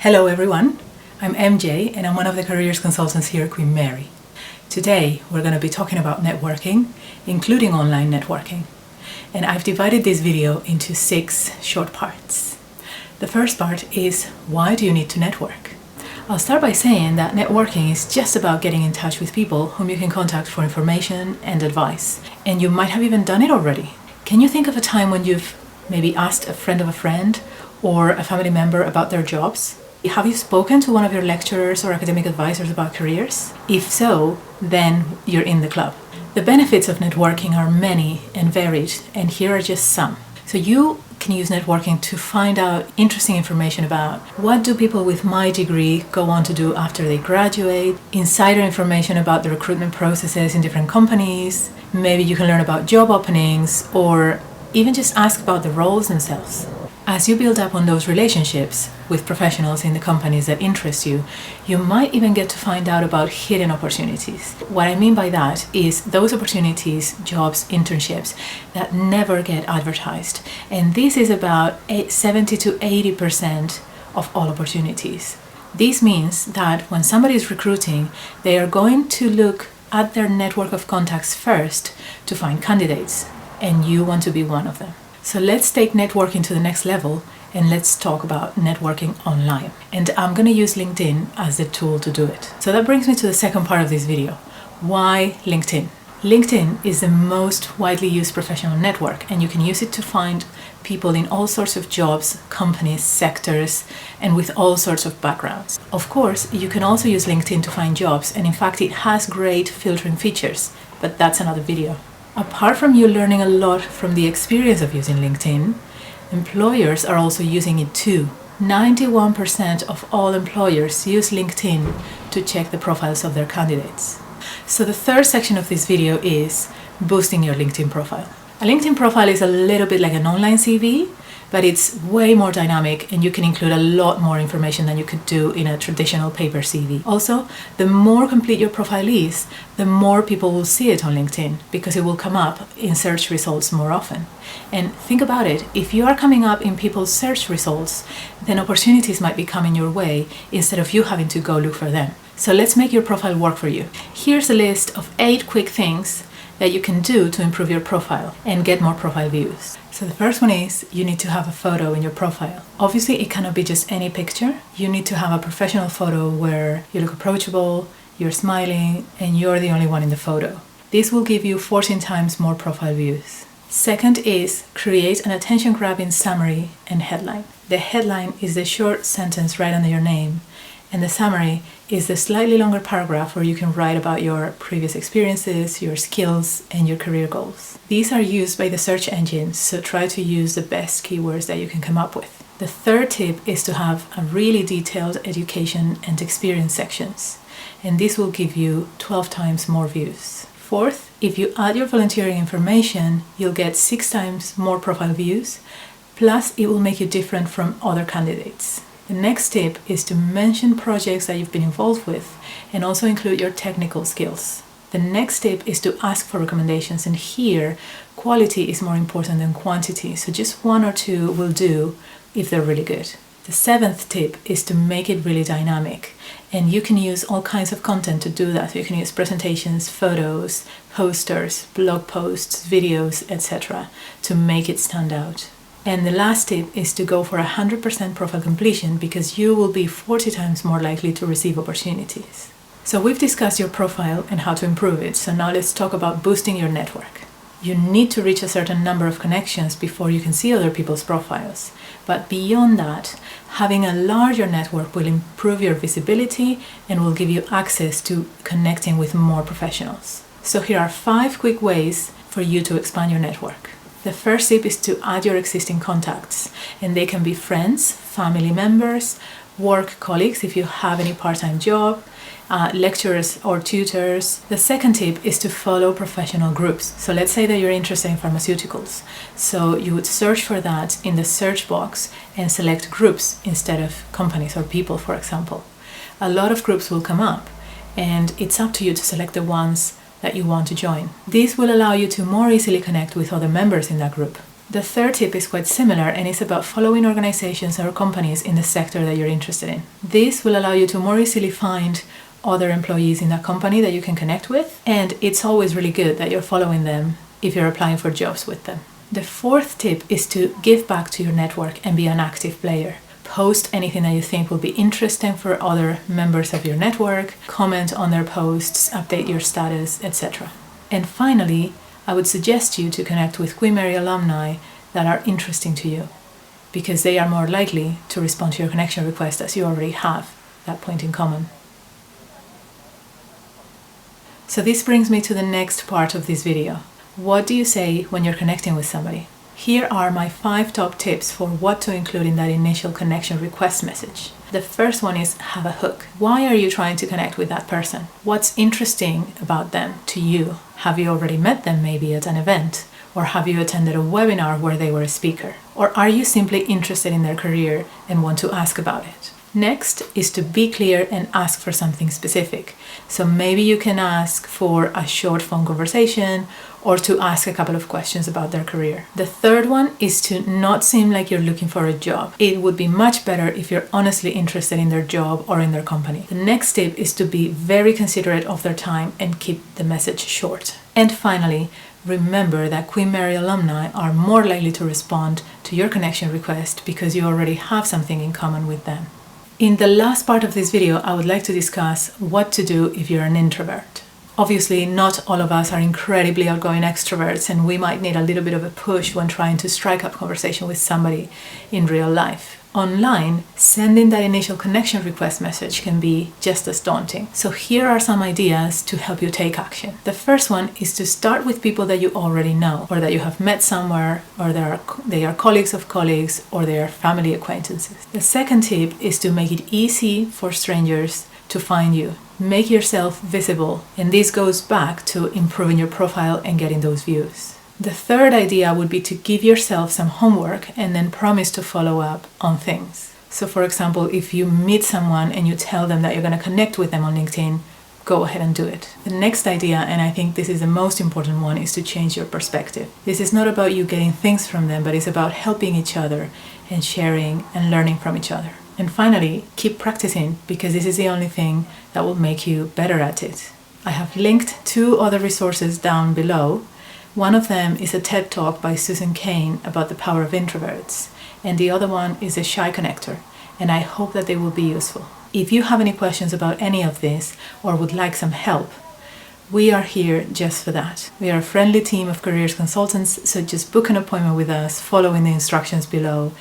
Hello everyone, I'm MJ and I'm one of the careers consultants here at Queen Mary. Today we're going to be talking about networking, including online networking. And I've divided this video into 6 short parts. The first part is, why do you need to network? I'll start by saying that networking is just about getting in touch with people whom you can contact for information and advice. And you might have even done it already. Can you think of a time when you've maybe asked a friend of a friend or a family member about their jobs? Have you spoken to one of your lecturers or academic advisors about careers? If so, then you're in the club. The benefits of networking are many and varied, and here are just some. So you can use networking to find out interesting information about what do people with my degree go on to do after they graduate, insider information about the recruitment processes in different companies, maybe you can learn about job openings, or even just ask about the roles themselves. As you build up on those relationships with professionals in the companies that interest you, you might even get to find out about hidden opportunities. What I mean by that is those opportunities, jobs, internships that never get advertised. And this is about 70 to 80% of all opportunities. This means that when somebody is recruiting, they are going to look at their network of contacts first to find candidates, and you want to be one of them. So let's take networking to the next level and let's talk about networking online. And I'm going to use LinkedIn as the tool to do it. So that brings me to the second part of this video. Why LinkedIn? LinkedIn is the most widely used professional network, and you can use it to find people in all sorts of jobs, companies, sectors, and with all sorts of backgrounds. Of course, you can also use LinkedIn to find jobs, and in fact it has great filtering features, but that's another video. Apart from you learning a lot from the experience of using LinkedIn, employers are also using it too. 91% of all employers use LinkedIn to check the profiles of their candidates. So the third section of this video is boosting your LinkedIn profile. A LinkedIn profile is a little bit like an online CV, but it's way more dynamic and you can include a lot more information than you could do in a traditional paper CV. Also, the more complete your profile is, the more people will see it on LinkedIn because it will come up in search results more often. And think about it, if you are coming up in people's search results, then opportunities might be coming your way instead of you having to go look for them. So let's make your profile work for you. Here's a list of 8 quick things that you can do to improve your profile and get more profile views. So the first one is you need to have a photo in your profile. Obviously, it cannot be just any picture. You need to have a professional photo where you look approachable, you're smiling, and you're the only one in the photo. This will give you 14 times more profile views. Second is create an attention-grabbing summary and headline. The headline is the short sentence right under your name, and the summary is the slightly longer paragraph where you can write about your previous experiences, your skills, and your career goals. These are used by the search engines, so try to use the best keywords that you can come up with. The third tip is to have a really detailed education and experience sections, and this will give you 12 times more views. Fourth, if you add your volunteering information, you'll get 6 times more profile views, plus it will make you different from other candidates. The next tip is to mention projects that you've been involved with and also include your technical skills. The next tip is to ask for recommendations, and here quality is more important than quantity, so just 1 or 2 will do if they're really good. The 7th tip is to make it really dynamic, and you can use all kinds of content to do that. So you can use presentations, photos, posters, blog posts, videos, etc. to make it stand out. And the last tip is to go for 100% profile completion because you will be 40 times more likely to receive opportunities. So we've discussed your profile and how to improve it. So now let's talk about boosting your network. You need to reach a certain number of connections before you can see other people's profiles. But beyond that, having a larger network will improve your visibility and will give you access to connecting with more professionals. So here are 5 quick ways for you to expand your network. The first tip is to add your existing contacts, and they can be friends, family members, work colleagues if you have any part-time job, lecturers or tutors. The second tip is to follow professional groups. So let's say that you're interested in pharmaceuticals. So you would search for that in the search box and select groups instead of companies or people, for example. A lot of groups will come up, and it's up to you to select the ones that you want to join. This will allow you to more easily connect with other members in that group. The third tip is quite similar and it's about following organizations or companies in the sector that you're interested in. This will allow you to more easily find other employees in that company that you can connect with, and it's always really good that you're following them if you're applying for jobs with them. The fourth tip is to give back to your network and be an active player. Post anything that you think will be interesting for other members of your network, comment on their posts, update your status, etc. And finally, I would suggest you to connect with QMUL alumni that are interesting to you, because they are more likely to respond to your connection request as you already have that point in common. So this brings me to the next part of this video. What do you say when you're connecting with somebody? Here are my 5 top tips for what to include in that initial connection request message. The first one is have a hook. Why are you trying to connect with that person? What's interesting about them to you? Have you already met them maybe at an event? Or have you attended a webinar where they were a speaker? Or are you simply interested in their career and want to ask about it? Next is to be clear and ask for something specific. So maybe you can ask for a short phone conversation or to ask a couple of questions about their career. The third one is to not seem like you're looking for a job. It would be much better if you're honestly interested in their job or in their company. The next tip is to be very considerate of their time and keep the message short. And finally, remember that QMUL alumni are more likely to respond to your connection request because you already have something in common with them. In the last part of this video, I would like to discuss what to do if you're an introvert. Obviously, not all of us are incredibly outgoing extroverts, and we might need a little bit of a push when trying to strike up conversation with somebody in real life. Online, sending that initial connection request message can be just as daunting. So here are some ideas to help you take action. The first one is to start with people that you already know, or that you have met somewhere, or they are colleagues of colleagues, or they are family acquaintances. The second tip is to make it easy for strangers to find you. Make yourself visible, and this goes back to improving your profile and getting those views. The third idea would be to give yourself some homework and then promise to follow up on things. So for example, if you meet someone and you tell them that you're going to connect with them on LinkedIn, go ahead and do it. The next idea, and I think this is the most important one, is to change your perspective. This is not about you getting things from them, but it's about helping each other and sharing and learning from each other. And finally, keep practicing, because this is the only thing that will make you better at it. I have linked 2 other resources down below. One of them is a TED Talk by Cain about the power of introverts, and the other one is a Shy Connector, and I hope that they will be useful. If you have any questions about any of this or would like some help, we are here just for that. We are a friendly team of careers consultants, so just book an appointment with us following the instructions below,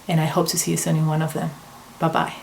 and I hope to see you soon in one of them. Bye-bye.